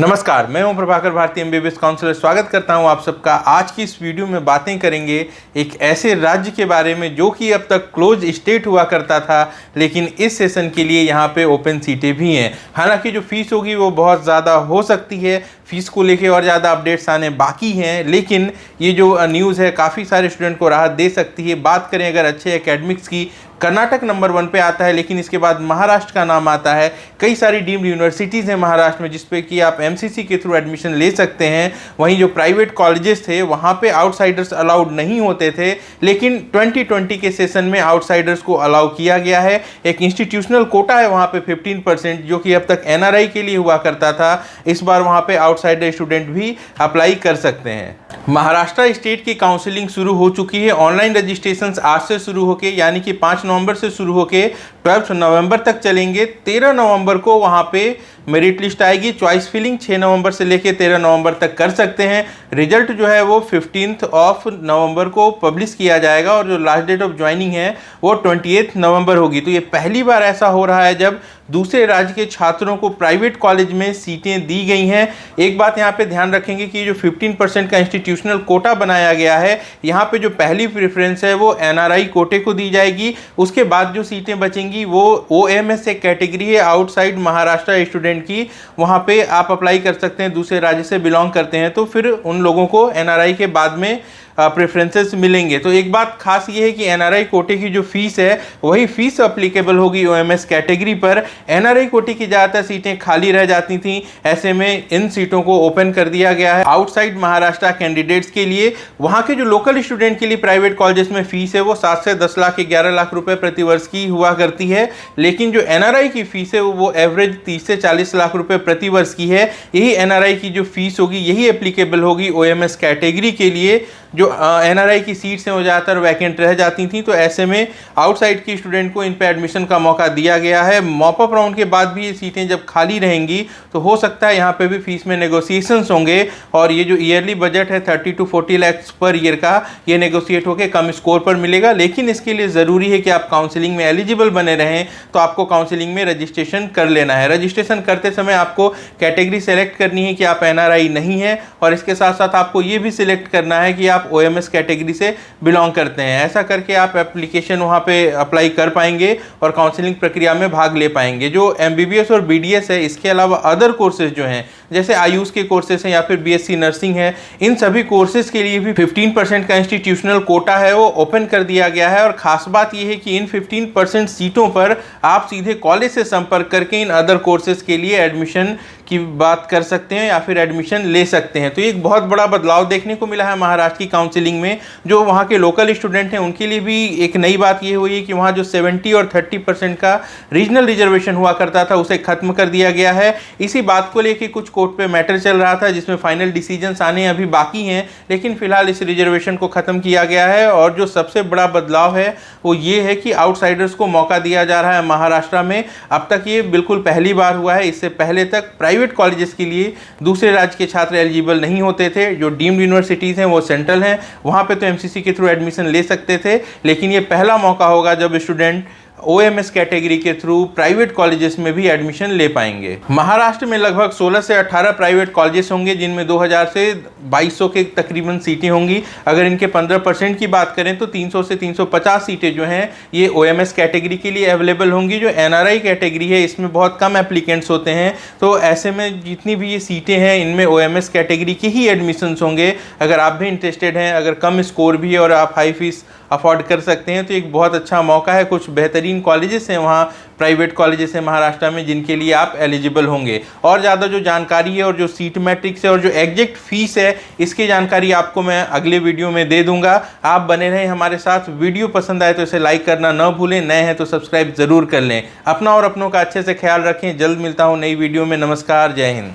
नमस्कार, मैं हूं प्रभाकर भारती, एमबीबीएस काउंसलर। स्वागत करता हूं आप सबका। आज की इस वीडियो में बातें करेंगे एक ऐसे राज्य के बारे में जो कि अब तक क्लोज स्टेट हुआ करता था, लेकिन इस सेशन के लिए यहां पे ओपन सीटें भी हैं। हालांकि जो फीस होगी वो बहुत ज़्यादा हो सकती है, फीस को लेके और ज़्यादा अपडेट्स आने बाकी हैं, लेकिन ये जो न्यूज़ है काफ़ी सारे स्टूडेंट को राहत दे सकती है। बात करें अगर अच्छे एकेडमिक्स की, कर्नाटक नंबर 1 पे आता है, लेकिन इसके बाद महाराष्ट्र का नाम आता है। कई सारी डीम्ड यूनिवर्सिटीज़ हैं महाराष्ट्र में जिस पे कि आप एमसीसी के थ्रू एडमिशन ले सकते हैं। वहीं जो प्राइवेट कॉलेजेस थे वहाँ पे आउटसाइडर्स अलाउड नहीं होते थे, लेकिन 2020 के सेशन में आउटसाइडर्स को अलाउ किया गया है। एक इंस्टीट्यूशनल कोटा है वहाँ पे 15%, जो कि अब तक एनआरआई के लिए हुआ करता था। इस बार वहाँ पे आउटसाइडर स्टूडेंट भी अप्लाई कर सकते हैं। महाराष्ट्र स्टेट की काउंसलिंग शुरू हो चुकी है। ऑनलाइन रजिस्ट्रेशंस आज से शुरू होके, यानी कि 5 नवंबर से शुरू होके 12 नवंबर तक चलेंगे। 13 नवंबर को वहाँ पे मेरिट लिस्ट आएगी। चॉइस फिलिंग 6 नवंबर से लेके 13 नवंबर तक कर सकते हैं। रिजल्ट जो है वो 15 नवंबर को पब्लिश किया जाएगा और जो लास्ट डेट ऑफ ज्वाइनिंग है वो 28 नवंबर होगी। तो ये पहली बार ऐसा हो रहा है जब दूसरे राज्य के छात्रों को प्राइवेट कॉलेज में सीटें दी गई हैं। एक बात यहाँ पे ध्यान रखेंगे कि जो 15% का इंस्टीट्यूशनल कोटा बनाया गया है, यहाँ पे जो पहली प्रेफरेंस है वो एनआरआई कोटे को दी जाएगी। उसके बाद जो सीटें बचेंगी वो ओएमएस एक कैटेगरी है आउटसाइड महाराष्ट्र स्टूडेंट की, वहाँ पे आप अप्लाई कर सकते हैं। दूसरे राज्य से बिलोंग करते हैं तो फिर उन लोगों को एनआरआई के बाद में प्रेफरेंसेस मिलेंगे। तो एक बात खास ये है कि एनआरआई कोटे की जो फीस है वही फीस अप्लीकेबल होगी ओएमएस कैटेगरी पर। एनआरआई कोटे की ज़्यादातर सीटें खाली रह जाती थीं, ऐसे में इन सीटों को ओपन कर दिया गया है आउटसाइड महाराष्ट्र कैंडिडेट्स के लिए। वहाँ के जो लोकल स्टूडेंट के लिए प्राइवेट कॉलेजेस में फीस है वो 7 से 10 लाख 11 लाख रुपए प्रति वर्ष की हुआ करती है, लेकिन जो एनआरआई की फीस है वो एवरेज 30 से 40 लाख रुपए प्रति वर्ष की है। यही एनआरआई की जो फीस होगी यही एप्लीकेबल होगी ओएमएस कैटेगरी के लिए। जो एनआरआई की सीट्स हैं वो ज़्यादातर वैकेंट रह जाती थी, तो ऐसे में आउटसाइड की स्टूडेंट को इन पे एडमिशन का मौका दिया गया है। मॉपअप राउंड के बाद भी ये सीटें जब खाली रहेंगी तो हो सकता है यहाँ पे भी फीस में नेगोशिएशंस होंगे, और ये जो ईयरली बजट है 30 to 40 लाख पर ईयर का, ये नेगोशिएट होकर कम स्कोर पर मिलेगा। लेकिन इसके लिए ज़रूरी है कि आप काउंसिलिंग में एलिजिबल बने रहें, तो आपको काउंसिलिंग में रजिस्ट्रेशन कर लेना है। रजिस्ट्रेशन करते समय आपको कैटेगरी सेलेक्ट करनी है कि आप एनआरआई नहीं है, और इसके साथ साथ आपको ये भी सिलेक्ट करना है कि आप ओएमएस कैटेगरी से बिलोंग करते हैं। ऐसा करके आप एप्लीकेशन वहाँ पे अप्लाई कर पाएंगे और काउंसलिंग प्रक्रिया में भाग ले पाएंगे। जो एमबीबीएस और बीडीएस है, इसके अलावा अदर कोर्सेज जो हैं जैसे आयुष के कोर्सेज हैं या फिर बीएससी नर्सिंग है, इन सभी कोर्सेज के लिए भी 15% का इंस्टीट्यूशनल कोटा है वो ओपन कर दिया गया है। और खास बात यह है कि इन 15% सीटों पर आप सीधे कॉलेज से संपर्क करके इन अदर कोर्सेज के लिए एडमिशन की बात कर सकते हैं या फिर एडमिशन ले सकते हैं। तो ये एक बहुत बड़ा बदलाव देखने को मिला है महाराष्ट्र की काउंसलिंग में। जो वहाँ के लोकल स्टूडेंट हैं उनके लिए भी एक नई बात ये हुई है कि वहाँ जो 70 और 30% का रीजनल रिजर्वेशन हुआ करता था उसे खत्म कर दिया गया है। इसी बात को लेकर कुछ कोर्ट पे मैटर चल रहा था जिसमें फाइनल डिसीजंस आने अभी बाकी हैं, लेकिन फिलहाल इस रिजर्वेशन को खत्म किया गया है। और जो सबसे बड़ा बदलाव है वो ये है कि आउटसाइडर्स को मौका दिया जा रहा है महाराष्ट्र में। अब तक ये बिल्कुल पहली बार हुआ है। इससे पहले तक प्राइवेट कॉलेजेस के लिए दूसरे राज्य के छात्र एलिजिबल नहीं होते थे। जो डीम्ड यूनिवर्सिटीज़ हैं वो सेंट्रल हैं, वहाँ पे तो एमसीसी के थ्रू एडमिशन ले सकते थे, लेकिन ये पहला मौका होगा जब स्टूडेंट ओएमएस कैटेगरी के थ्रू प्राइवेट कॉलेजेस में भी एडमिशन ले पाएंगे। महाराष्ट्र में लगभग 16 से 18 प्राइवेट कॉलेजेस होंगे जिनमें 2000 से 2200 के तकरीबन सीटें होंगी। अगर इनके 15% की बात करें तो 300 से 350 सीटें जो हैं ये ओएमएस कैटेगरी के लिए अवेलेबल होंगी। जो एनआरआई कैटेगरी है इसमें बहुत कम एप्लीकेंट्स होते हैं, तो ऐसे में जितनी भी ये सीटें हैं इनमें ओएमएस कैटेगरी के ही एडमिशन्स होंगे। अगर आप भी इंटरेस्टेड हैं, अगर कम स्कोर भी है और आप हाई फीस अफोर्ड कर सकते हैं, तो एक बहुत अच्छा मौका है। कुछ बेहतरीन कॉलेजेस हैं वहाँ, प्राइवेट कॉलेजेस हैं महाराष्ट्र में जिनके लिए आप एलिजिबल होंगे। और ज़्यादा जो जानकारी है और जो सीट मैट्रिक्स है और जो एग्जैक्ट फीस है इसकी जानकारी आपको मैं अगले वीडियो में दे दूंगा। आप बने रहें हमारे साथ। वीडियो पसंद आए तो इसे लाइक करना न भूलें, नए हैं तो सब्सक्राइब ज़रूर कर लें। अपना और अपनों का अच्छे से ख्याल रखें। जल्द मिलता हूँ नई वीडियो में। नमस्कार, जय हिंद।